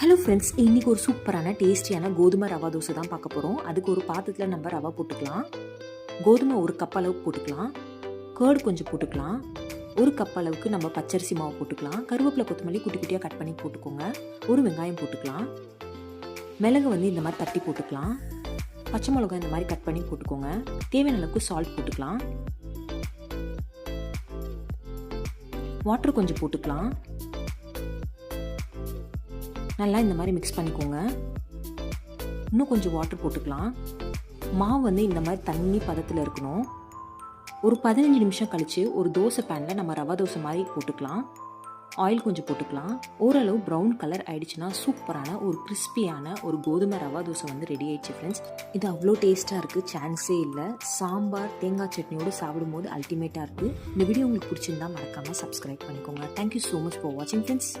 Hello friends, இன்றைக்கி ஒரு சூப்பரான டேஸ்டியான கோதுமை ரவா தோசை தான் பார்க்க போகிறோம். அதுக்கு ஒரு பாத்திரத்தில் நம்ம ரவா போட்டுக்கலாம். கோதுமை ஒரு கப் அளவுக்கு போட்டுக்கலாம். கேர்டு கொஞ்சம் போட்டுக்கலாம். ஒரு கப் அளவுக்கு நம்ம பச்சரிசி மாவு போட்டுக்கலாம். கருவேப்பிலை கொத்தமல்லி குட்டி குட்டியாக கட் பண்ணி போட்டுக்கோங்க. ஒரு வெங்காயம் போட்டுக்கலாம். மிளகு இந்த மாதிரி தட்டி போட்டுக்கலாம். பச்சை மிளகாய் இந்த மாதிரி கட் பண்ணி போட்டுக்கோங்க. தேவையான அளவுக்கு சால்ட் போட்டுக்கலாம். வாட்டர் கொஞ்சம் போட்டுக்கலாம். நல்லா இந்த மாதிரி மிக்ஸ் பண்ணிக்கோங்க. இன்னும் கொஞ்சம் வாட்டர் போட்டுக்கலாம். மாவு இந்த மாதிரி தண்ணி பதத்தில் இருக்கணும். ஒரு 15 நிமிஷம் கழித்து ஒரு தோசை பேனில் நம்ம ரவா தோசை மாதிரி போட்டுக்கலாம். ஆயில் கொஞ்சம் போட்டுக்கலாம். ஓரளவு ப்ரௌன் கலர் ஆயிடுச்சுன்னா சூப்பரான ஒரு கிறிஸ்பியான ஒரு கோதுமை ரவா தோசை ரெடி ஆயிடுச்சு ஃப்ரெண்ட்ஸ். இது அவ்வளோ டேஸ்ட்டாக இருக்குது, சான்ஸே இல்லை. சாம்பார் தேங்காய் சட்னியோடு சாப்பிடும்போது அல்டிமேட்டாக இருக்குது. இந்த வீடியோ உங்களுக்கு பிடிச்சிருந்தா மறக்காமல் சப்ஸ்கிரைப் பண்ணிக்கோங்க. தேங்க்யூ ஸோ மச் ஃபார் வாட்சிங் ஃப்ரெண்ட்ஸ்.